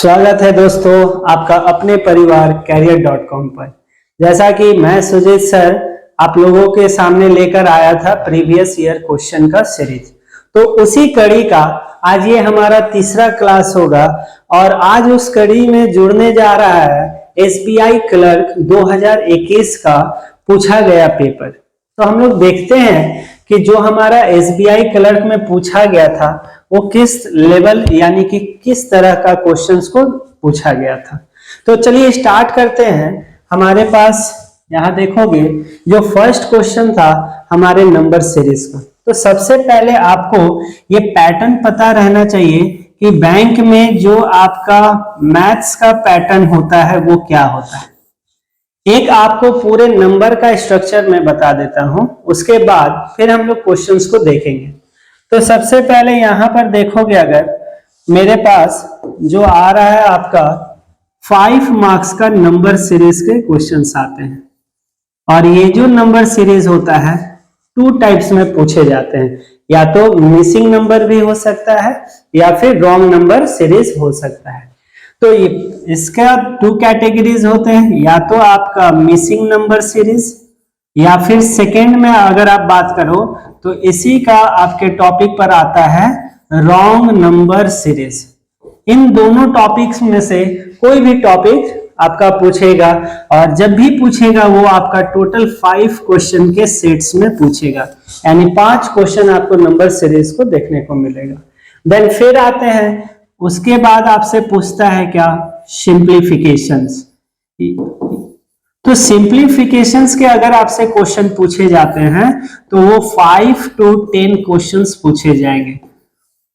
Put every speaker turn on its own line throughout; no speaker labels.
स्वागत है दोस्तों आपका अपने परिवार कैरियर.com पर। जैसा कि मैं सुजीत सर आप लोगों के सामने लेकर आया था प्रीवियस ईयर क्वेश्चन का सीरीज, तो उसी कड़ी का आज ये हमारा तीसरा क्लास होगा और आज उस कड़ी में जुड़ने जा रहा है एसबीआई क्लर्क 2021 का पूछा गया पेपर। तो हम लोग देखते हैं कि जो हमारा एसबीआई क्लर्क में पूछा गया था वो किस लेवल यानी कि किस तरह का क्वेश्चंस को पूछा गया था। तो चलिए स्टार्ट करते हैं। हमारे पास यहाँ देखोगे जो फर्स्ट क्वेश्चन था हमारे नंबर सीरीज का। तो सबसे पहले आपको ये पैटर्न पता रहना चाहिए कि बैंक में जो आपका मैथ्स का पैटर्न होता है वो क्या होता है। एक आपको पूरे नंबर का स्ट्रक्चर मैं बता देता हूं, उसके बाद फिर हम लोग क्वेश्चंस को देखेंगे। तो सबसे पहले यहां पर देखोगे अगर मेरे पास जो आ रहा है आपका 5 मार्क्स का नंबर सीरीज के क्वेश्चंस आते हैं और ये जो नंबर सीरीज होता है 2 टाइप्स में पूछे जाते हैं, या तो मिसिंग नंबर भी हो सकता है या फिर रॉन्ग नंबर सीरीज हो सकता है। तो इसका 2 कैटेगरीज होते हैं, या तो आपका मिसिंग नंबर सीरीज या फिर सेकेंड में अगर आप बात करो तो इसी का आपके टॉपिक पर आता है रॉन्ग नंबर सीरीज। इन दोनों टॉपिक्स में से कोई भी टॉपिक आपका पूछेगा और जब भी पूछेगा वो आपका टोटल 5 क्वेश्चन के सेट्स में पूछेगा, यानी 5 क्वेश्चन आपको नंबर सीरीज को देखने को मिलेगा। देन फिर आते हैं, उसके बाद आपसे पूछता है क्या, सिंप्लीफिकेशंस। तो सिंप्लीफिकेशंस के अगर आपसे क्वेश्चन पूछे जाते हैं तो वो 5 to 10 क्वेश्चंस पूछे जाएंगे।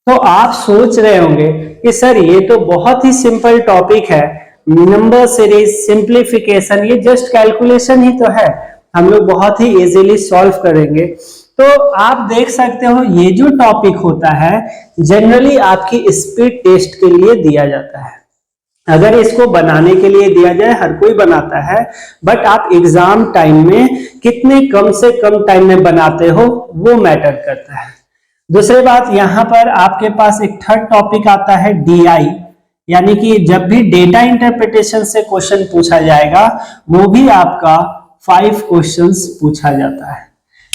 तो आप सोच रहे होंगे कि सर ये तो बहुत ही सिंपल टॉपिक है, नंबर सीरीज, सिंप्लीफिकेशन, ये जस्ट कैलकुलेशन ही तो है, हम लोग बहुत ही इजीली सॉल्व करेंगे। तो आप देख सकते हो ये जो टॉपिक होता है जनरली आपकी स्पीड टेस्ट के लिए दिया जाता है। अगर इसको बनाने के लिए दिया जाए, हर कोई बनाता है, बट आप एग्जाम टाइम में कितने कम से कम टाइम में बनाते हो वो मैटर करता है। दूसरी बात, यहाँ पर आपके पास एक थर्ड टॉपिक आता है डीआई, यानी कि जब भी डेटा इंटरप्रिटेशन से क्वेश्चन पूछा जाएगा वो भी आपका 5 क्वेश्चंस पूछा जाता है।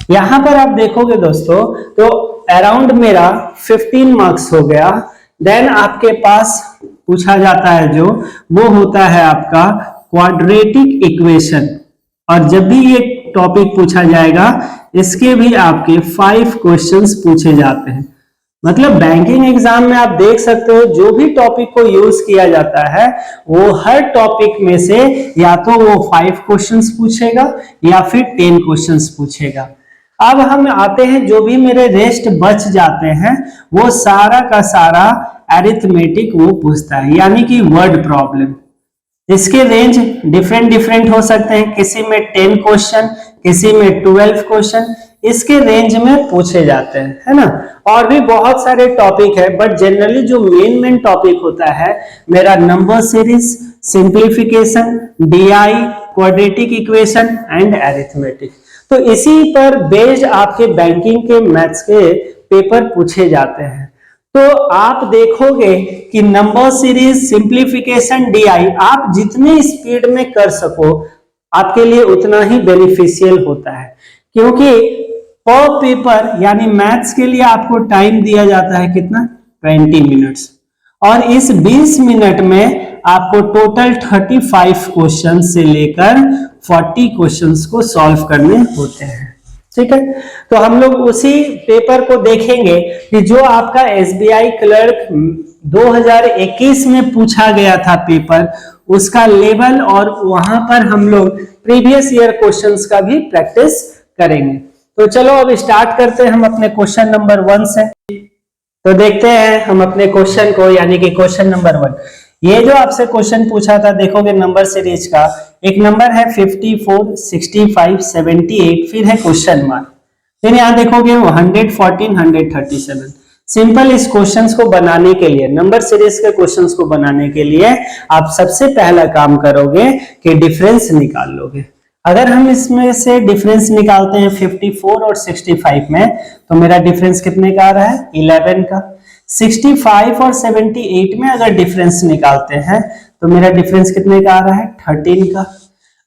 यहां पर आप देखोगे दोस्तों तो अराउंड मेरा 15 मार्क्स हो गया। देन आपके पास पूछा जाता है जो वो होता है आपका क्वाड्रेटिक इक्वेशन, और जब भी ये टॉपिक पूछा जाएगा इसके भी आपके 5 क्वेश्चंस पूछे जाते हैं। मतलब बैंकिंग एग्जाम में आप देख सकते हो जो भी टॉपिक को यूज किया जाता है वो हर टॉपिक में से या तो वो 5 क्वेश्चंस पूछेगा या फिर 10 क्वेश्चंस पूछेगा। अब हम आते हैं, जो भी मेरे रेस्ट बच जाते हैं वो सारा का सारा अरिथमेटिक वो पूछता है, यानी कि वर्ड प्रॉब्लम। इसके रेंज डिफरेंट हो सकते हैं, किसी में 10 क्वेश्चन, किसी में 12 क्वेश्चन, इसके रेंज में पूछे जाते हैं, है ना। और भी बहुत सारे टॉपिक है, बट जनरली जो मेन टॉपिक होता है मेरा number series, simplification, DI, quadratic equation and arithmetic. तो इसी पर बेस्ड आपके बैंकिंग के मैथ्स के पेपर पूछे जाते हैं। तो आप देखोगे कि नंबर सीरीज, सिंप्लीफिकेशन, डीआई आप जितनी स्पीड में कर सको आपके लिए उतना ही बेनिफिशियल होता है, क्योंकि पर पेपर यानी मैथ्स के लिए आपको टाइम दिया जाता है कितना, 20 मिनट्स, और इस 20 मिनट में आपको टोटल 35 क्वेश्चन से लेकर 40 क्वेश्चंस को सॉल्व करने होते हैं। ठीक है, तो हम लोग उसी पेपर को देखेंगे कि जो आपका एसबीआई क्लर्क 2021 में पूछा गया था पेपर, उसका लेवल, और वहां पर हम लोग प्रीवियस ईयर क्वेश्चंस का भी प्रैक्टिस करेंगे। तो चलो अब स्टार्ट करते हैं हम अपने क्वेश्चन नंबर 1 से। तो देखते हैं हम अपने क्वेश्चन को, यानी कि क्वेश्चन नंबर 1। ये जो आपसे क्वेश्चन पूछा था देखोगे नंबर सीरीज का, एक नंबर है 54, 65, 78, फिर है क्वेश्चन मार्क, फिर यहाँ देखोगे 114, 137। सिंपल इस क्वेश्चंस को बनाने के लिए, नंबर सीरीज के क्वेश्चंस को बनाने के लिए आप सबसे पहला काम करोगे कि डिफरेंस निकाल लोगे। अगर हम इसमें से डिफरेंस निकालते हैं 54 और 65 में, तो मेरा डिफरेंस कितने का आ रहा है, 11 का। 65 और 78 में अगर डिफरेंस निकालते हैं तो मेरा डिफरेंस कितने का आ रहा है, 13 का।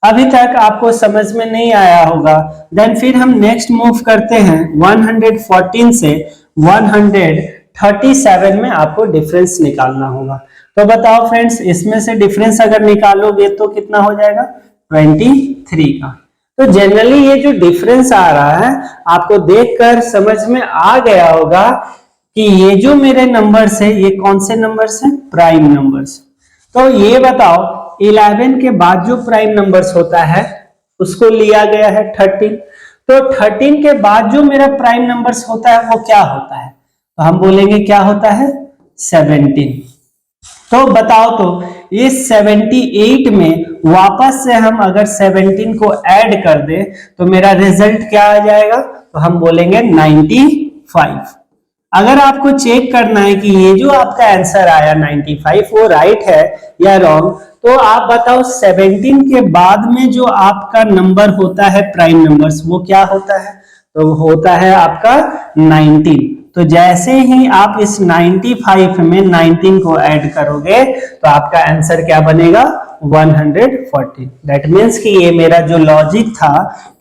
अभी तक आपको समझ में नहीं आया होगा, देन फिर हम नेक्स्ट मूव करते हैं 114 से 137 में आपको डिफरेंस निकालना होगा। तो बताओ फ्रेंड्स, इसमें से डिफरेंस अगर निकालोगे तो कितना हो जाएगा, 23 का। तो जनरली ये जो डिफरेंस आ रहा है आपको देखकर समझ में आ गया होगा कि ये जो मेरे नंबर्स है ये कौन से नंबर्स हैं, प्राइम नंबर्स। तो ये बताओ 11 के बाद जो प्राइम नंबर्स होता है उसको लिया गया है 13। तो 13 के बाद जो मेरा प्राइम नंबर्स होता है वो क्या होता है, तो हम बोलेंगे क्या होता है, 17। तो बताओ तो ये 78 में वापस से हम अगर 17 को ऐड कर दे तो मेरा रिजल्ट क्या आ जाएगा, तो हम बोलेंगे 95। अगर आपको चेक करना है कि ये जो आपका आंसर आया 95 वो राइट है या रॉन्ग, तो आप बताओ 17 के बाद में जो आपका नंबर होता है प्राइम नंबर्स वो क्या होता है, तो होता है आपका 19। तो जैसे ही आप इस 95 में 19 को ऐड करोगे तो आपका आंसर क्या बनेगा, 114। दैट मीन्स कि ये मेरा जो लॉजिक था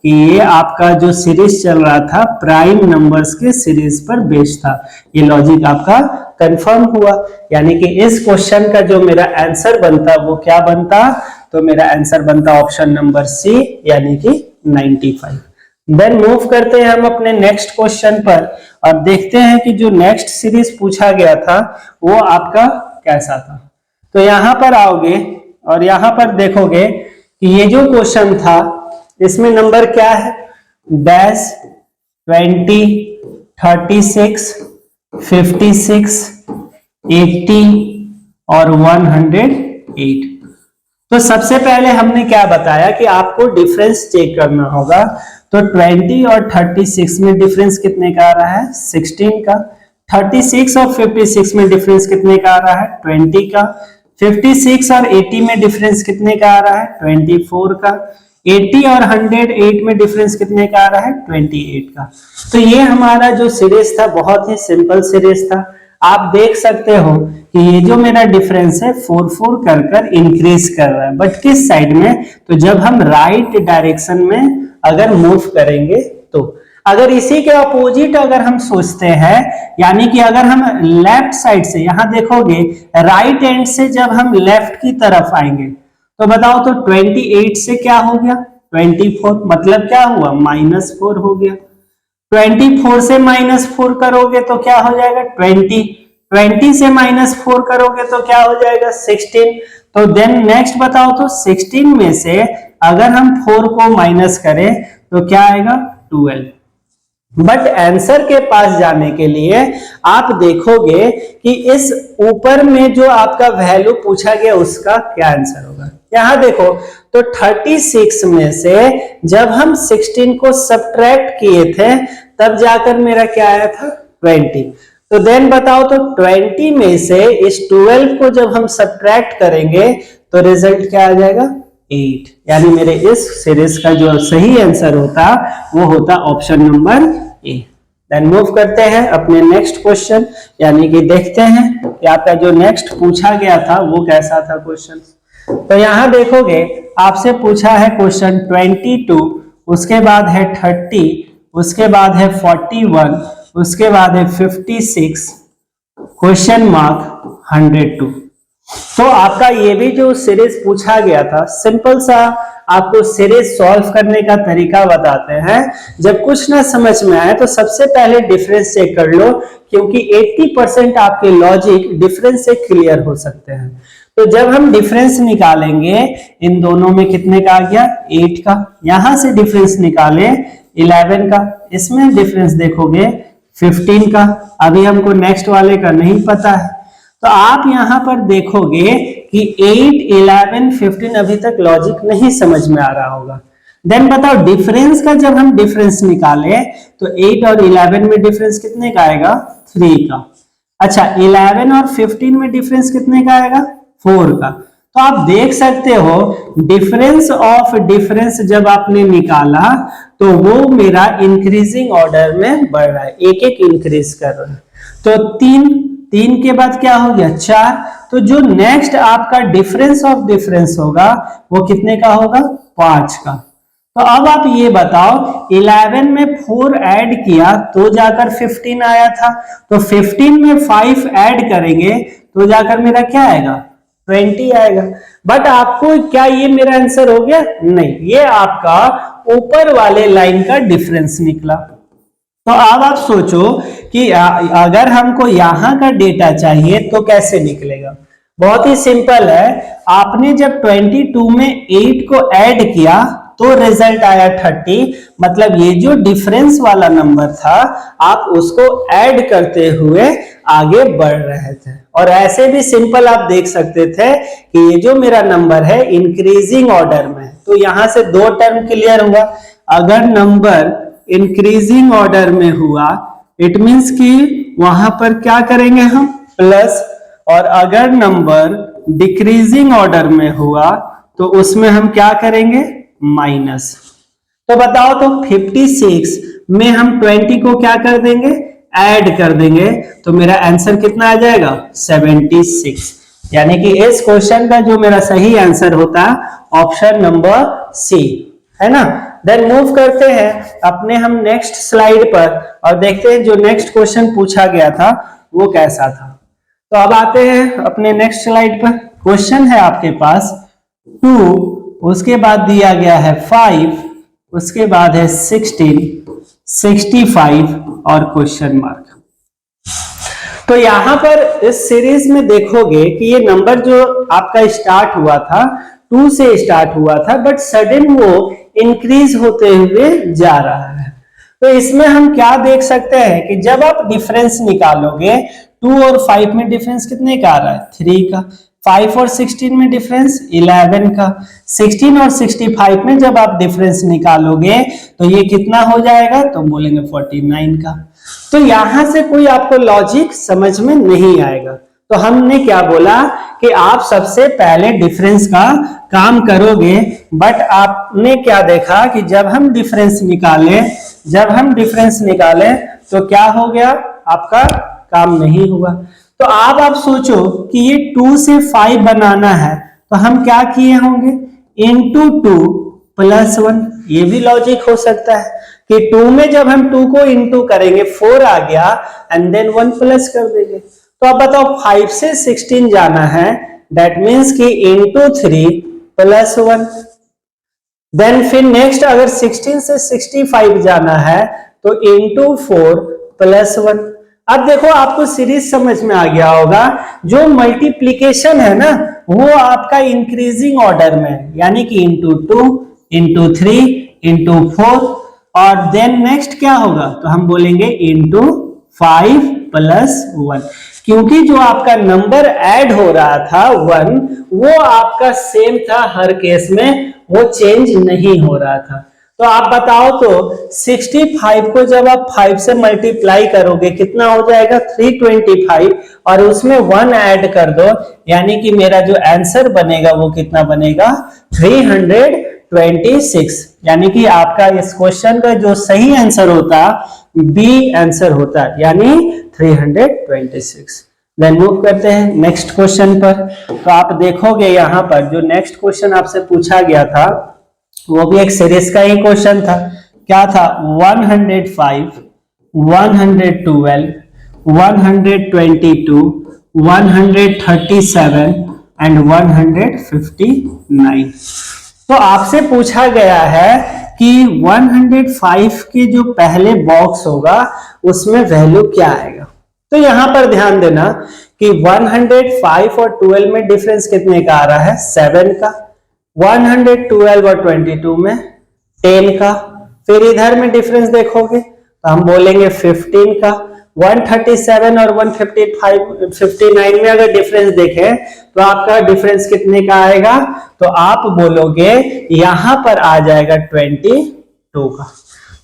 कि ये आपका जो सीरीज चल रहा था प्राइम नंबर्स के सीरीज पर बेस्ड था, ये लॉजिक आपका कंफर्म हुआ। यानी कि इस क्वेश्चन का जो मेरा आंसर बनता वो क्या बनता, तो मेरा आंसर बनता ऑप्शन नंबर सी यानी कि 95। देन मूव करते हैं हम अपने नेक्स्ट क्वेश्चन पर और देखते हैं कि जो नेक्स्ट सीरीज पूछा गया था वो आपका कैसा था। तो यहां पर आओगे और यहां पर देखोगे कि ये जो क्वेश्चन था इसमें नंबर क्या है, डैश 20, 36, 56, 80 और 108। तो सबसे पहले हमने क्या बताया कि आपको डिफरेंस चेक करना होगा। तो 20 और 36 में डिफरेंस कितने का आ रहा है, 16 का। 36 और 56 में डिफरेंस कितने का आ रहा है, 20 का। 56 और 80 में डिफरेंस कितने का आ रहा है, 24 का। 80 और 108 में डिफरेंस कितने का आ रहा है, 28 का। तो ये हमारा जो सीरीज था बहुत ही सिंपल सीरीज था। आप देख सकते हो कि ये जो मेरा डिफरेंस है 4 कर कर इंक्रीज कर रहा है, बट किस साइड में, तो जब हम राइट डायरेक्शन में अगर मूव करेंगे तो। अगर इसी के अपोजिट अगर हम सोचते हैं, यानी कि अगर हम लेफ्ट साइड से, यहां देखोगे राइट एंड से जब हम लेफ्ट की तरफ आएंगे तो बताओ तो 28 से क्या हो गया, 24, मतलब क्या हुआ, -4 हो गया। 24 से -4 करोगे तो क्या हो जाएगा, 20। 20 से -4 करोगे तो क्या हो जाएगा, 16। तो देन नेक्स्ट बताओ तो 16 में से अगर हम 4 को माइनस करें तो क्या आएगा, 12। बट आंसर के पास जाने के लिए आप देखोगे कि इस ऊपर में जो आपका वैल्यू पूछा गया उसका क्या आंसर होगा। यहां देखो तो 36 में से जब हम 16 को सब्ट्रैक्ट किए थे तब जाकर मेरा क्या आया था, 20। तो देन बताओ तो 20 में से इस 12 को जब हम सब्ट्रैक्ट करेंगे तो रिजल्ट क्या आ जाएगा, 8। यानी मेरे इस सीरीज का जो सही आंसर होता वो होता option number A. Then move करते हैं अपने नेक्स्ट क्वेश्चन, यानी कि देखते हैं कि आपका जो नेक्स्ट पूछा गया था वो कैसा था क्वेश्चन। तो यहां देखोगे आपसे पूछा है क्वेश्चन 22, उसके बाद है 30, उसके बाद है 41, उसके बाद है 56, क्वेश्चन मार्क 102। तो आपका ये भी जो सीरीज पूछा गया था, सिंपल सा आपको सीरीज सॉल्व करने का तरीका बताते हैं। जब कुछ ना समझ में आए तो सबसे पहले डिफरेंस चेक कर लो, क्योंकि 80% आपके लॉजिक डिफरेंस से क्लियर हो सकते हैं। तो जब हम डिफरेंस निकालेंगे इन दोनों में कितने का आ गया, 8 का। यहां से डिफरेंस निकाले 11 का, इसमें डिफरेंस देखोगे 15 का। अभी हमको नेक्स्ट वाले का नहीं पता है, तो आप यहां पर देखोगे कि 8, 11, 15 अभी तक लॉजिक नहीं समझ में आ रहा होगा। देन बताओ डिफरेंस का, जब हम डिफरेंस निकाले तो 8 और 11 में डिफरेंस कितने का आएगा, 3 का। अच्छा 11 और 15 में डिफरेंस कितने का आएगा, 4 का। तो आप देख सकते हो डिफरेंस ऑफ डिफरेंस जब आपने निकाला तो वो मेरा इंक्रीजिंग ऑर्डर में बढ़ रहा है, एक एक इंक्रीज कर रहा है। तो 3 3 के बाद क्या हो गया 4, तो जो नेक्स्ट आपका डिफरेंस ऑफ डिफरेंस होगा वो कितने का होगा 5 का। तो अब आप ये बताओ 11 में 4 ऐड किया तो जाकर 15 आया था, तो 15 में 5 ऐड करेंगे तो जाकर मेरा क्या आएगा 20 आएगा। बट आपको क्या ये मेरा आंसर हो गया? नहीं, ये आपका ऊपर वाले लाइन का डिफरेंस निकला। तो अब आप सोचो कि अगर हमको यहां का डेटा चाहिए तो कैसे निकलेगा? बहुत ही सिंपल है, आपने जब 22 में 8 को ऐड किया तो रिजल्ट आया 30, मतलब ये जो डिफरेंस वाला नंबर था आप उसको ऐड करते हुए आगे बढ़ रहे थे। और ऐसे भी सिंपल आप देख सकते थे कि ये जो मेरा नंबर है इंक्रीजिंग ऑर्डर में, तो यहां से 2 टर्म क्लियर हुआ। अगर नंबर इंक्रीजिंग ऑर्डर में हुआ इट मींस कि वहां पर क्या करेंगे हम प्लस, और अगर नंबर डिक्रीजिंग ऑर्डर में हुआ तो उसमें हम क्या करेंगे माइनस। तो बताओ तो 56 में हम 20 को क्या कर देंगे ऐड कर देंगे, तो मेरा आंसर कितना आ जाएगा 76। यानी कि इस क्वेश्चन का जो मेरा सही आंसर होता है ऑप्शन नंबर सी, है ना। देन मूव करते हैं अपने हम नेक्स्ट स्लाइड पर और देखते हैं जो नेक्स्ट क्वेश्चन पूछा गया था वो कैसा था। तो अब आते हैं अपने नेक्स्ट स्लाइड पर। क्वेश्चन है आपके पास 2, उसके बाद दिया गया है 5, उसके बाद है 16, 65 और क्वेश्चन मार्क। तो यहां पर इस सीरीज में देखोगे कि ये नंबर जो आपका स्टार्ट हुआ था 2 से स्टार्ट हुआ था, बट सडन वो इंक्रीज होते हुए जा रहा है। तो इसमें हम क्या देख सकते हैं कि जब आप डिफरेंस निकालोगे 2 और 5 में डिफरेंस कितने का आ रहा है 3 का, 5 और 16 में डिफरेंस 11 का, 16 और 65 में जब आप डिफरेंस निकालोगे तो ये कितना हो जाएगा, तो बोलेंगे 49 का। तो यहां से कोई आपको लॉजिक समझ में नहीं आएगा, तो हमने क्या बोला कि आप सबसे पहले डिफरेंस का काम करोगे। बट आपने क्या देखा कि जब हम डिफरेंस निकाले तो क्या हो गया, आपका काम नहीं हुआ। तो आप सोचो कि ये 2 से 5 बनाना है तो हम क्या किए होंगे into 2 + 1। ये भी लॉजिक हो सकता है कि 2 में जब हम 2 को इंटू करेंगे 4 आ गया एंड देन 1 प्लस कर देंगे। तो अब बताओ 5 से 16 जाना है, दैट मीन्स कि into 3 + 1। देन फिर नेक्स्ट अगर 16 से 65 जाना है तो into 4 + 1। अब देखो आपको सीरीज समझ में आ गया होगा, जो मल्टीप्लीकेशन है ना वो आपका इंक्रीजिंग ऑर्डर में, यानी कि into 2, into 3, into 4, और देन नेक्स्ट क्या होगा, तो हम बोलेंगे into 5 + 1, क्योंकि जो आपका नंबर ऐड हो रहा था 1 वो आपका सेम था हर केस में, वो चेंज नहीं हो रहा था। तो आप बताओ तो 65 को जब आप 5 से मल्टीप्लाई करोगे कितना हो जाएगा 325, और उसमें 1 ऐड कर दो, यानी कि मेरा जो आंसर बनेगा वो कितना बनेगा 326। यानी कि आपका इस क्वेश्चन का जो सही आंसर होता बी आंसर होता, यानी 326। देन मूव करते हैं नेक्स्ट क्वेश्चन पर। तो आप देखोगे यहां पर जो नेक्स्ट क्वेश्चन आपसे पूछा गया था वो भी एक सीरीज का ही क्वेश्चन था। क्या था 105, 112, 122, 137 एंड 159। तो आपसे पूछा गया है कि 105 के जो पहले बॉक्स होगा उसमें वैल्यू क्या आएगा। तो यहां पर ध्यान देना कि 105 और 12 में डिफरेंस कितने का आ रहा है 7 का, 112 और 22 में 10 का। फिर इधर में डिफरेंस देखोगे तो हम बोलेंगे 15 का। 137 और 159 में अगर डिफरेंस देखें तो आपका डिफरेंस कितने का आएगा, तो आप बोलोगे यहां पर आ जाएगा 22 का।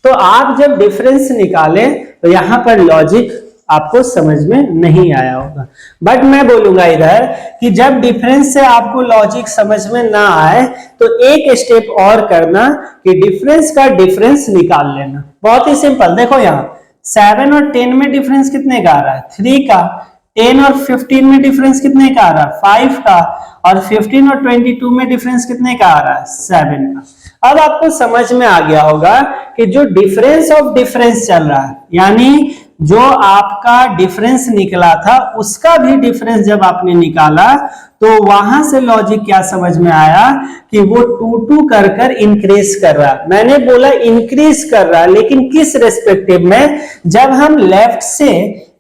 तो आप जब डिफरेंस निकाले तो यहां पर लॉजिक आपको समझ में नहीं आया होगा। बट मैं बोलूंगा इधर कि जब डिफरेंस से आपको लॉजिक समझ में ना आए तो एक स्टेप और करना कि डिफरेंस का डिफरेंस निकाल लेना। बहुत ही सिंपल, देखो यहाँ 7 और 10 में डिफरेंस कितने का आ रहा है 3 का, 10 और 15 में डिफरेंस कितने का आ रहा है? 5 का। और 15 और 22 में डिफरेंस कितने का आ रहा है? 7 का। अब आपको समझ में आ गया होगा कि जो डिफरेंस ऑफ डिफरेंस चल रहा है, यानी जो आपका डिफरेंस निकला था उसका भी डिफरेंस जब आपने निकाला तो वहां से लॉजिक क्या समझ में आया कि वो 2 कर कर इंक्रीज कर रहा है। मैंने बोला इंक्रीज कर रहा है, लेकिन किस रेस्पेक्टिव में? जब हम लेफ्ट से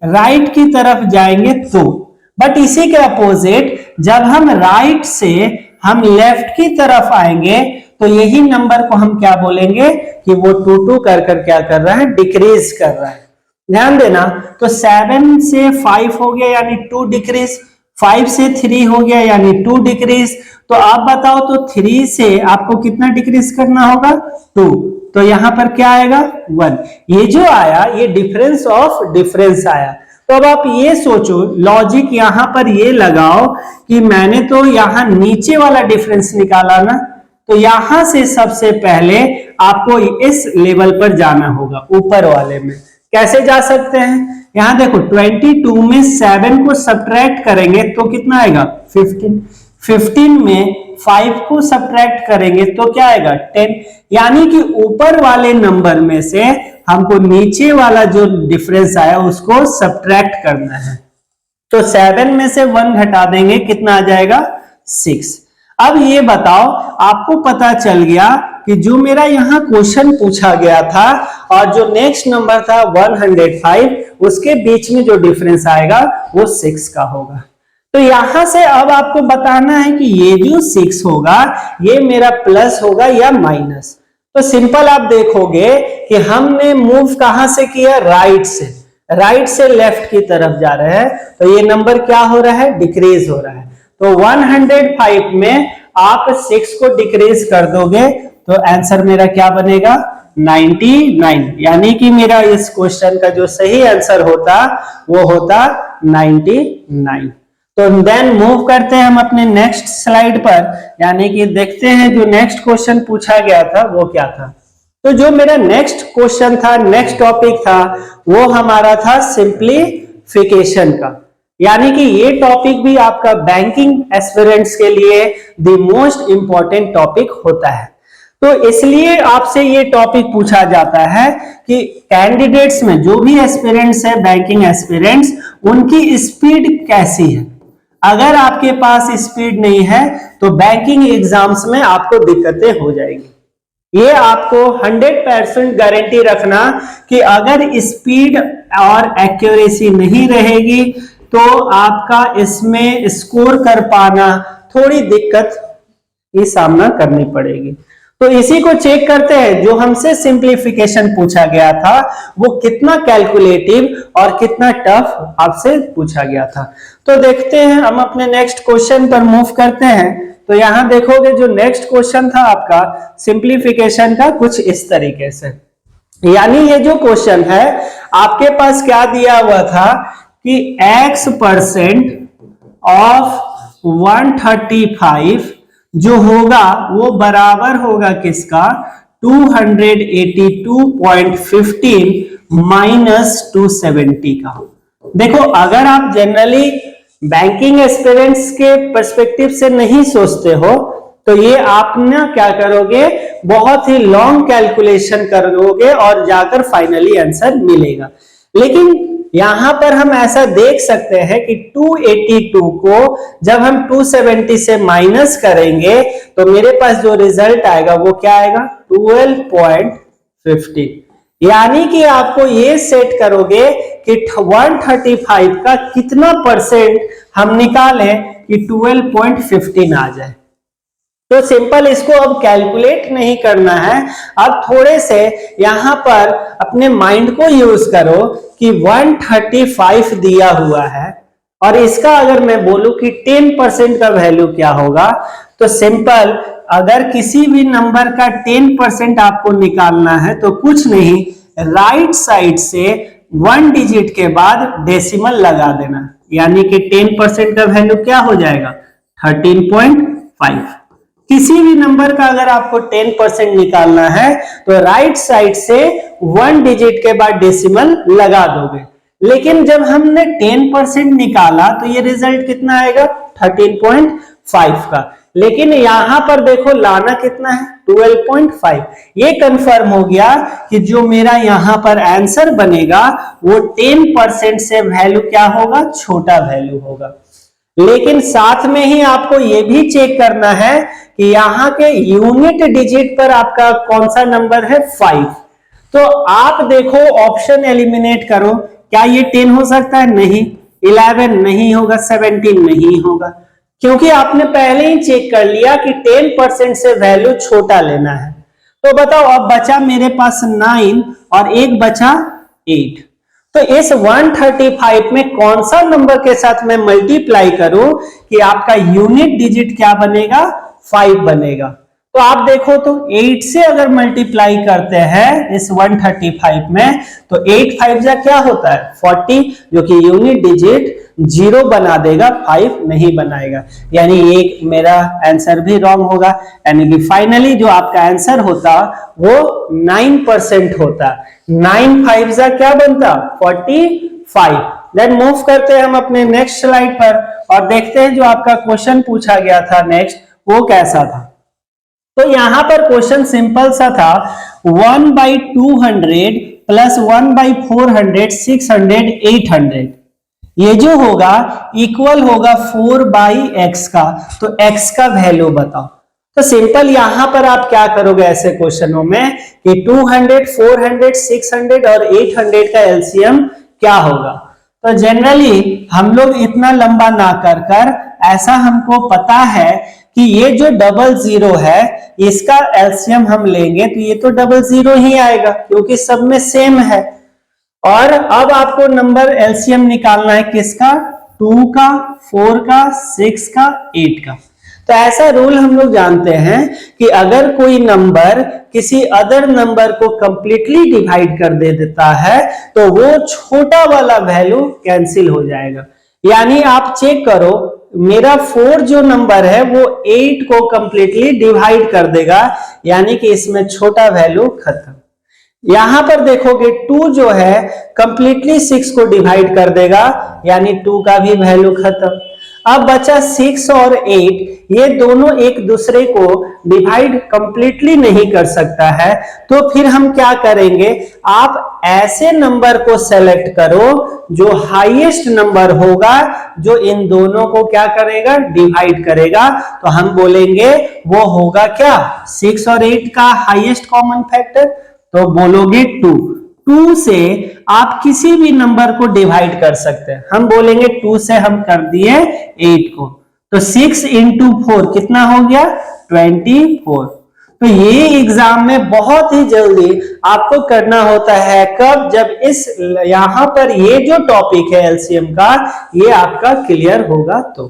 राइट की तरफ जाएंगे तो। बट इसी के अपोजिट जब हम राइट से हम लेफ्ट की तरफ आएंगे तो यही नंबर को हम क्या बोलेंगे कि वो 2 कर कर क्या कर रहा है? डिक्रीज कर रहा है। ध्यान देना, तो 7 से 5 हो गया यानी 2 डिक्रीज, 5 से 3 हो गया यानी 2 डिक्रीज। तो आप बताओ तो 3 से आपको कितना डिक्रीज करना होगा? 2। तो यहां पर क्या आएगा? 1। ये जो आया ये डिफरेंस ऑफ डिफरेंस आया। तो अब आप ये सोचो, लॉजिक यहां पर ये लगाओ कि मैंने तो यहां नीचे वाला डिफरेंस निकाला ना, तो यहां से सबसे पहले आपको इस लेवल पर जाना होगा, ऊपर वाले में। कैसे जा सकते हैं? यहां देखो 22 में 7 को सब्ट्रैक्ट करेंगे तो कितना आएगा? 15। 15 में 5 को सब्ट्रैक्ट करेंगे तो क्या आएगा? 10। यानी कि ऊपर वाले नंबर में से हमको नीचे वाला जो डिफरेंस आया उसको सब्ट्रैक्ट करना है। तो 7 में से 1 घटा देंगे, कितना आ जाएगा? 6। अब ये बताओ, आपको पता चल गया कि जो मेरा यहाँ क्वेश्चन पूछा गया था और जो नेक्स्ट नंबर था 105, उसके बीच में जो डिफरेंस आएगा वो 6 का होगा। तो यहां से अब आपको बताना है कि ये जो 6 होगा ये मेरा प्लस होगा या माइनस। तो सिंपल आप देखोगे कि हमने मूव कहां से किया? राइट से। राइट से लेफ्ट की तरफ जा रहे हैं, तो ये नंबर क्या हो रहा है? डिक्रीज हो रहा है। तो 105 में आप 6 को डिक्रीज कर दोगे तो आंसर मेरा क्या बनेगा? 99। यानी कि मेरा इस क्वेश्चन का जो सही आंसर होता वो होता 99। तो देन मूव करते हैं हम अपने नेक्स्ट स्लाइड पर, यानी कि देखते हैं जो नेक्स्ट क्वेश्चन पूछा गया था वो क्या था। तो जो मेरा नेक्स्ट क्वेश्चन था, नेक्स्ट टॉपिक था, वो हमारा था सिंप्लीफिकेशन का। यानी कि ये टॉपिक भी आपका बैंकिंग एस्पिरेंट्स के लिए द मोस्ट इंपॉर्टेंट टॉपिक होता है। तो इसलिए आपसे ये टॉपिक पूछा जाता है कि कैंडिडेट्स में जो भी एस्पिरेंट्स है, बैंकिंग एस्पिरेंट्स, उनकी स्पीड कैसी है। अगर आपके पास स्पीड नहीं है तो बैंकिंग एग्जाम्स में आपको दिक्कतें हो जाएगी। ये आपको 100% गारंटी रखना कि अगर स्पीड और एक्यूरेसी नहीं रहेगी तो आपका इसमें स्कोर कर पाना थोड़ी दिक्कत की सामना करनी पड़ेगी। तो इसी को चेक करते हैं, जो हमसे सिंप्लीफिकेशन पूछा गया था वो कितना कैलकुलेटिव और कितना टफ आपसे पूछा गया था। तो देखते हैं, हम अपने नेक्स्ट क्वेश्चन पर मूव करते हैं। तो यहां देखोगे जो नेक्स्ट क्वेश्चन था आपका सिंप्लीफिकेशन का कुछ इस तरीके से। यानी ये जो क्वेश्चन है आपके पास क्या दिया हुआ था कि x% ऑफ 135 जो होगा वो बराबर होगा किसका? 282.15 माइनस 270 का। देखो, अगर आप जनरली बैंकिंग एस्पिरेंट्स के पर्सपेक्टिव से नहीं सोचते हो तो ये आप ना क्या करोगे, बहुत ही लॉन्ग कैलकुलेशन करोगे और जाकर फाइनली आंसर मिलेगा। लेकिन यहां पर हम ऐसा देख सकते हैं कि 282 को जब हम 270 से माइनस करेंगे तो मेरे पास जो रिजल्ट आएगा वो क्या आएगा? 12.50। यानी कि आपको ये सेट करोगे कि 135 का कितना परसेंट हम निकालें कि 12.15 आ जाए। तो सिंपल इसको अब कैलकुलेट नहीं करना है, अब थोड़े से यहां पर अपने माइंड को यूज करो कि 135 दिया हुआ है और इसका अगर मैं बोलूं कि 10% का वैल्यू क्या होगा, तो सिंपल अगर किसी भी नंबर का 10% आपको निकालना है तो कुछ नहीं, राइट साइड से 1 डिजिट के बाद डेसिमल लगा देना, यानी कि 10% का वैल्यू क्या हो जाएगा? 13.5। किसी भी नंबर का अगर आपको 10% निकालना है तो राइट साइड से 1 डिजिट के बाद डेसिमल लगा दोगे। लेकिन जब हमने 10% निकाला तो ये रिजल्ट कितना आएगा 13.5 का। लेकिन यहां पर देखो लाना कितना है 12.5। ये कंफर्म हो गया कि जो मेरा यहां पर आंसर बनेगा वो 10% से वैल्यू क्या होगा, छोटा वैल्यू होगा। लेकिन साथ में ही आपको ये भी चेक करना है कि यहाँ के यूनिट डिजिट पर आपका कौन सा नंबर है 5। तो आप देखो ऑप्शन एलिमिनेट करो, क्या ये 10 हो सकता है, नहीं। 11 नहीं होगा, 17 नहीं होगा, क्योंकि आपने पहले ही चेक कर लिया कि 10% से वैल्यू छोटा लेना है। तो बताओ अब बचा मेरे पास 9 और एक बचा 8। तो इस 135 में कौन सा नंबर के साथ मैं मल्टीप्लाई करूं कि आपका यूनिट डिजिट क्या बनेगा 5 बनेगा। तो आप देखो तो 8 से अगर मल्टीप्लाई करते हैं इस 135 में तो 8 5 जा क्या होता है 40, जो कि यूनिट डिजिट 0 बना देगा, 5 नहीं बनाएगा। यानी एक मेरा आंसर भी रॉन्ग होगा। यानी कि फाइनली जो आपका आंसर होता वो 9% होता। 9 5 जा क्या बनता 45। देन मूव करते हैं हम अपने नेक्स्ट स्लाइड पर और देखते हैं जो आपका क्वेश्चन पूछा गया था नेक्स्ट वो कैसा था। तो यहां पर क्वेश्चन सिंपल सा था 1/200 प्लस 1/400 600 800 ये जो होगा इक्वल होगा 4/x का। तो x का वैल्यू बताओ। तो सिंपल यहां पर आप क्या करोगे ऐसे क्वेश्चनों में कि 200 400 600 और 800 का एलसीएम क्या होगा। तो जनरली हम लोग इतना लंबा ना कर ऐसा हमको पता है कि ये जो 00 है इसका एलसीएम हम लेंगे तो ये तो 00 ही आएगा क्योंकि सब में सेम है। और अब आपको नंबर एलसीएम निकालना है किसका 2 का 4 का 6 का 8 का। तो ऐसा रूल हम लोग जानते हैं कि अगर कोई नंबर किसी अदर नंबर को कंप्लीटली डिवाइड कर दे देता है तो वो छोटा वाला वैल्यू कैंसिल हो जाएगा। यानी आप चेक करो मेरा 4 जो नंबर है वो 8 को कंप्लीटली डिवाइड कर देगा, यानी कि इसमें छोटा वैल्यू खत्म। यहां पर देखोगे 2 जो है कंप्लीटली 6 को डिवाइड कर देगा, यानी 2 का भी वैल्यू खत्म। अब बचा 6 और 8, ये दोनों एक दूसरे को डिवाइड कंप्लीटली नहीं कर सकता है। तो फिर हम क्या करेंगे, आप ऐसे नंबर को सेलेक्ट करो जो हाईएस्ट नंबर होगा जो इन दोनों को क्या करेगा डिवाइड करेगा। तो हम बोलेंगे वो होगा क्या 6 और 8 का हाईएस्ट कॉमन फैक्टर। तो बोलोगे 2 से आप किसी भी नंबर को डिवाइड कर सकते हैं। हम बोलेंगे 2 से हम कर दिए 8 को, तो 6 into 4 कितना हो गया 24। तो ये एग्जाम में बहुत ही जल्दी आपको करना होता है कब, जब इस यहां पर ये जो टॉपिक है एलसीएम का ये आपका क्लियर होगा। तो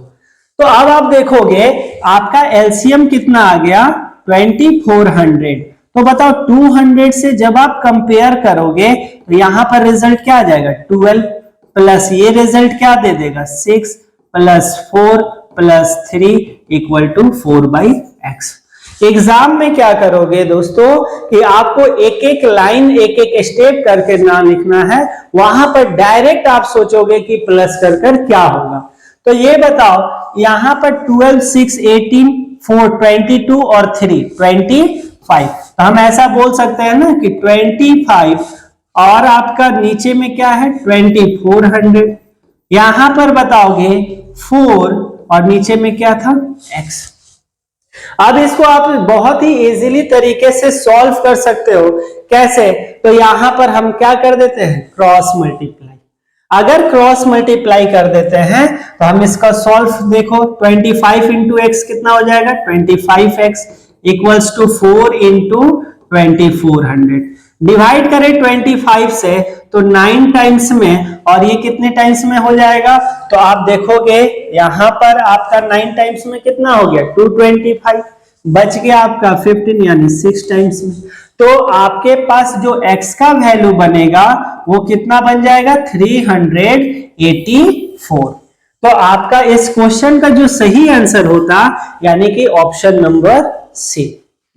अब आप देखोगे आपका एलसीएम कितना आ गया 2400। तो बताओ 200 से जब आप कंपेयर करोगे तो यहां पर रिजल्ट क्या आ जाएगा 12 प्लस ये रिजल्ट क्या दे देगा 6 plus 4 plus 3 equal to 4/x। Exam में क्या करोगे दोस्तों कि आपको एक एक लाइन एक एक स्टेप करके ना लिखना है, वहां पर डायरेक्ट आप सोचोगे कि प्लस कर क्या होगा। तो ये बताओ यहां पर 12 6 18 4 22 और 3 25। तो हम ऐसा बोल सकते हैं ना कि 25 और आपका नीचे में क्या है 2400। यहां पर बताओगे 4 और नीचे में क्या था x। अब इसको आप बहुत ही इजीली तरीके से सॉल्व कर सकते हो। कैसे, तो यहां पर हम क्या कर देते हैं क्रॉस मल्टीप्लाई। अगर क्रॉस मल्टीप्लाई कर देते हैं तो हम इसका सॉल्व देखो 25 इंटू एक्स कितना हो जाएगा 25x equals to 4 into 2400। Divide करें 25 से तो 9 टाइम्स में और ये कितने टाइम्स में हो जाएगा। तो आप देखोगे यहां पर आपका 9 टाइम्स में कितना हो गया 225, बच गया आपका 15 यानी 6 टाइम्स में। तो आपके पास जो x का वैल्यू बनेगा वो कितना बन जाएगा 384। तो आपका इस क्वेश्चन का जो सही आंसर होता यानी कि option number C.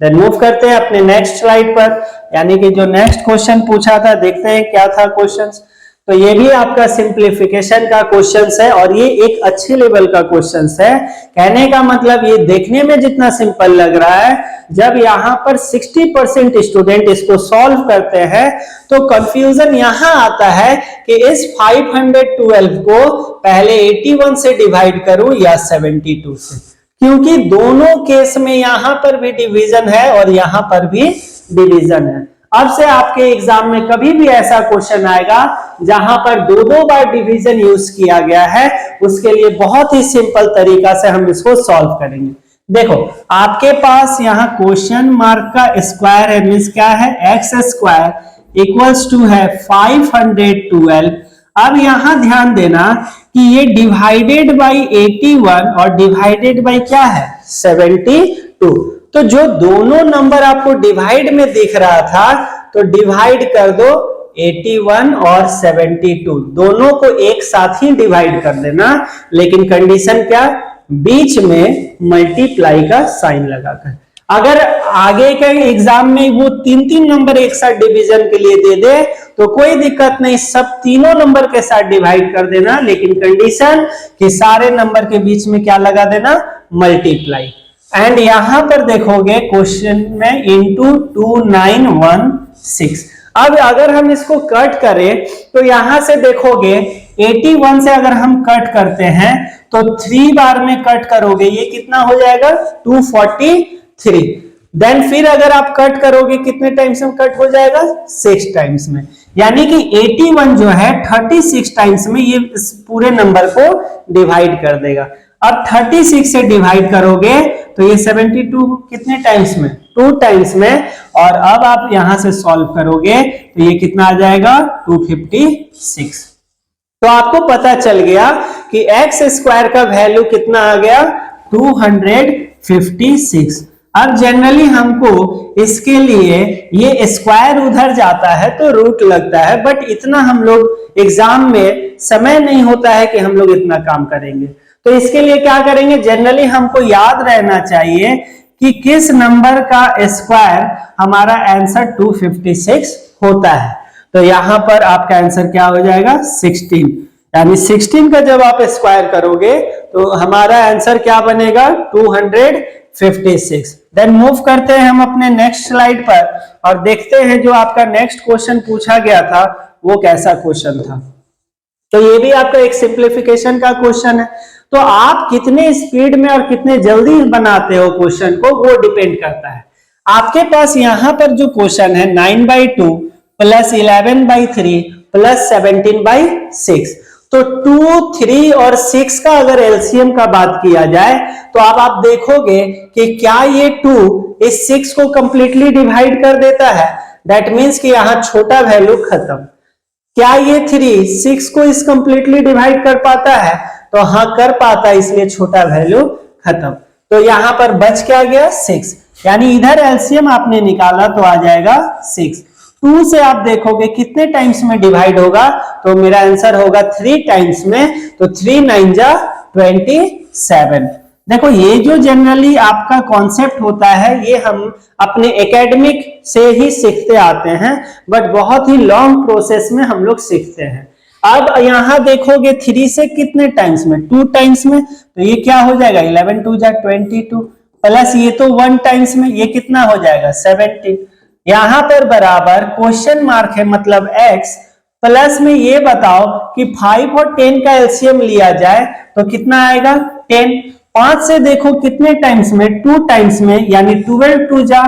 Then move करते हैं अपने नेक्स्ट स्लाइड पर, यानी कि जो नेक्स्ट क्वेश्चन पूछा था देखते हैं क्या था क्वेश्चन। तो ये भी आपका सिंप्लीफिकेशन का क्वेश्चन है और ये एक अच्छे लेवल का क्वेश्चन है। कहने का मतलब ये देखने में जितना सिंपल लग रहा है, जब यहाँ पर 60% स्टूडेंट इसको सॉल्व करते हैं तो कंफ्यूजन यहाँ आता है कि इस 512 को पहले 81 से डिवाइड करूं या 72 से, क्योंकि दोनों केस में यहां पर भी डिवीजन है और यहां पर भी डिवीजन है। अब से आपके एग्जाम में कभी भी ऐसा क्वेश्चन आएगा जहां पर दो बार डिवीजन यूज किया गया है, उसके लिए बहुत ही सिंपल तरीका से हम इसको सॉल्व करेंगे। देखो आपके पास यहाँ क्वेश्चन मार्क का स्क्वायर है, मींस क्या है, एक्स स्क्वायर इक्वल्स टू है 512। अब यहां ध्यान देना कि ये डिवाइडेड बाई 81 और डिवाइडेड बाई क्या है 72। तो जो दोनों नंबर आपको डिवाइड में दिख रहा था तो डिवाइड कर दो 81 और 72, दोनों को एक साथ ही डिवाइड कर देना, लेकिन कंडीशन क्या, बीच में मल्टीप्लाई का साइन लगाकर। अगर आगे के एग्जाम में वो तीन नंबर एक साथ डिवीजन के लिए दे दे तो कोई दिक्कत नहीं, सब तीनों नंबर के साथ डिवाइड कर देना, लेकिन कंडीशन कि सारे नंबर के बीच में क्या लगा देना, मल्टीप्लाई। एंड यहां पर देखोगे क्वेश्चन में इंटू 2916। अब अगर हम इसको कट करें तो यहां से देखोगे 81 से अगर हम कट करते हैं तो 3 बार में कट करोगे, ये कितना हो जाएगा 243। देन फिर अगर आप कट करोगे कितने टाइम्स में कट हो जाएगा 6 टाइम्स में, यानी कि 81 जो है 36 टाइम्स में ये इस पूरे नंबर को डिवाइड कर देगा। अब 36 से डिवाइड करोगे तो ये 72 कितने टाइम्स में, 2 टाइम्स में, और अब आप यहां से सॉल्व करोगे तो ये कितना आ जाएगा 256। तो आपको पता चल गया कि एक्स स्क्वायर का वैल्यू कितना आ गया 256। अब जनरली हमको इसके लिए ये स्क्वायर उधर जाता है तो रूट लगता है, बट इतना हम लोग एग्जाम में समय नहीं होता है कि हम लोग इतना काम करेंगे। तो इसके लिए क्या करेंगे, जनरली हमको याद रहना चाहिए कि किस नंबर का स्क्वायर हमारा आंसर 256 होता है। तो यहां पर आपका आंसर क्या हो जाएगा 16, यानी 16 का जब आप स्क्वायर करोगे तो हमारा आंसर क्या बनेगा 256। देन मूव करते हैं हम अपने नेक्स्ट स्लाइड पर और देखते हैं जो आपका नेक्स्ट क्वेश्चन पूछा गया था वो कैसा क्वेश्चन था। तो ये भी आपका एक सिंप्लीफिकेशन का क्वेश्चन है। तो आप कितने स्पीड में और कितने जल्दी बनाते हो क्वेश्चन को, वो डिपेंड करता है। आपके पास यहां पर जो क्वेश्चन है 9/2 प्लस 11/3 प्लस 17/6, तो 2, 3 और 6 का अगर एलसीएम का बात किया जाए तो अब आप देखोगे कि क्या ये 2 इस 6 को कंप्लीटली डिवाइड कर देता है, दैट मीन्स कि यहां छोटा वैल्यू खत्म। क्या ये 3 6 को इस कंप्लीटली डिवाइड कर पाता है, तो हाँ कर पाता है, इसलिए छोटा वैल्यू खत्म। तो यहां पर बच क्या गया 6, यानी इधर एलसीएम आपने निकाला तो आ जाएगा 6। 2 से आप देखोगे कितने टाइम्स में डिवाइड होगा, तो मेरा आंसर होगा 3 टाइम्स में, तो 3 9 जा 27। देखो ये जो जनरली आपका कॉन्सेप्ट होता है ये हम अपने एकेडमिक से ही सीखते आते हैं, बट बहुत ही लॉन्ग प्रोसेस में हम लोग सीखते हैं। अब यहां देखोगे 3 से कितने टाइम्स में, 2 टाइम्स में, तो ये क्या हो जाएगा 11 2 जा 22 प्लस ये तो 1 टाइम्स में, ये कितना हो जाएगा 17। यहां पर बराबर क्वेश्चन मार्क है, मतलब x प्लस में ये बताओ कि 5 और 10 का एलसीएम लिया जाए तो कितना आएगा 10। 5 से देखो कितने टाइम्स में, 2 टाइम्स में, यानी 12 2 जा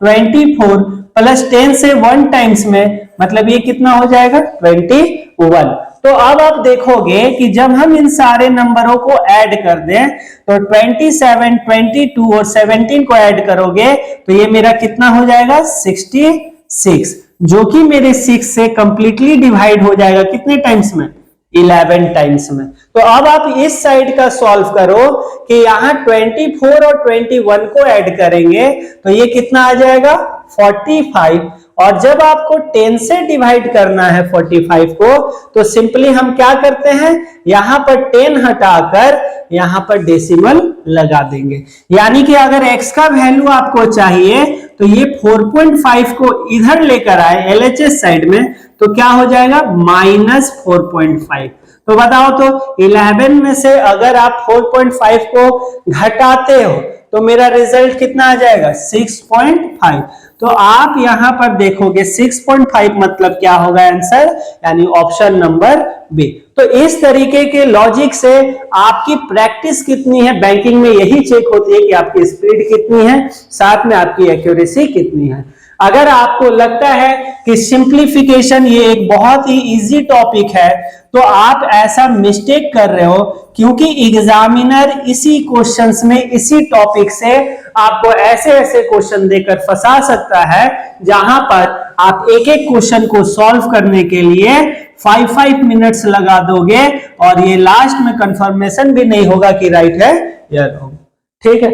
24 प्लस 10 से 1 टाइम्स में, मतलब ये कितना हो जाएगा 21। तो अब आप देखोगे कि जब हम इन सारे नंबरों को ऐड कर दें तो 27, 22 और 17 को ऐड करोगे तो ये मेरा कितना हो जाएगा 66, जो कि मेरे 6 से कंप्लीटली डिवाइड हो जाएगा कितने टाइम्स में 11 टाइम्स में। तो अब आप इस साइड का सॉल्व करो कि यहां 24 और 21 को ऐड करेंगे तो ये कितना आ जाएगा 45, और जब आपको 10 से डिवाइड करना है 45 को तो सिंपली हम क्या करते हैं, यहां पर 10 हटाकर यहां पर डेसिमल लगा देंगे। यानी कि अगर x का वैल्यू आपको चाहिए तो ये 4.5 को इधर लेकर आए LHS साइड में, तो क्या हो जाएगा -4.5। तो बताओ तो 11 में से अगर आप 4.5 को घटाते हो तो मेरा रिजल्ट कितना आ जाएगा 6.5। तो आप यहां पर देखोगे 6.5 मतलब क्या होगा आंसर, यानी ऑप्शन नंबर बी। तो इस तरीके के लॉजिक से आपकी प्रैक्टिस कितनी है बैंकिंग में यही चेक होती है कि आपकी स्पीड कितनी है, साथ में आपकी एक्यूरेसी कितनी है। अगर आपको लगता है कि सिंप्लीफिकेशन ये एक बहुत ही इजी टॉपिक है, तो आप ऐसा मिस्टेक कर रहे हो, क्योंकि एग्जामिनर इसी क्वेश्चंस में इसी टॉपिक से आपको ऐसे ऐसे क्वेश्चन देकर फंसा सकता है जहां पर आप एक एक क्वेश्चन को सॉल्व करने के लिए 5 मिनट्स लगा दोगे और ये लास्ट में कंफर्मेशन भी नहीं होगा कि राइट है या रॉन्ग। ठीक है,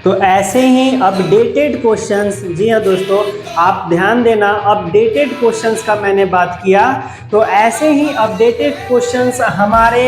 तो ऐसे ही अपडेटेड क्वेश्चंस, जी हाँ दोस्तों आप ध्यान देना, अपडेटेड क्वेश्चंस का मैंने बात किया, तो ऐसे ही अपडेटेड क्वेश्चंस हमारे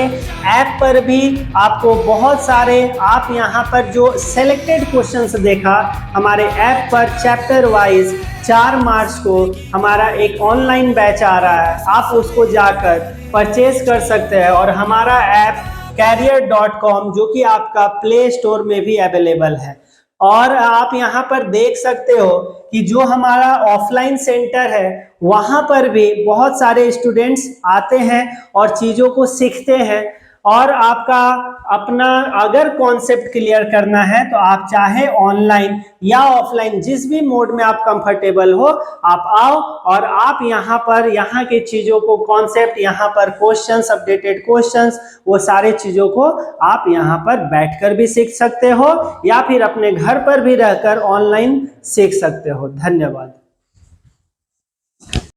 ऐप पर भी आपको बहुत सारे, आप यहाँ पर जो सिलेक्टेड क्वेश्चंस देखा हमारे ऐप पर चैप्टर वाइज 4 मार्च को हमारा एक ऑनलाइन बैच आ रहा है, आप उसको जाकर परचेज कर सकते हैं। और हमारा ऐप कैरियर.com जो कि आपका प्ले स्टोर में भी अवेलेबल है। और आप यहाँ पर देख सकते हो कि जो हमारा ऑफलाइन सेंटर है वहां पर भी बहुत सारे स्टूडेंट्स आते हैं और चीजों को सीखते हैं। और आपका अपना अगर कॉन्सेप्ट क्लियर करना है तो आप चाहे ऑनलाइन या ऑफलाइन जिस भी मोड में आप कंफर्टेबल हो आप आओ और आप यहाँ पर यहाँ की चीजों को कॉन्सेप्ट, यहाँ पर क्वेश्चंस, अपडेटेड क्वेश्चंस, वो सारे चीजों को आप यहाँ पर बैठकर भी सीख सकते हो या फिर अपने घर पर भी रहकर ऑनलाइन सीख सकते हो। धन्यवाद।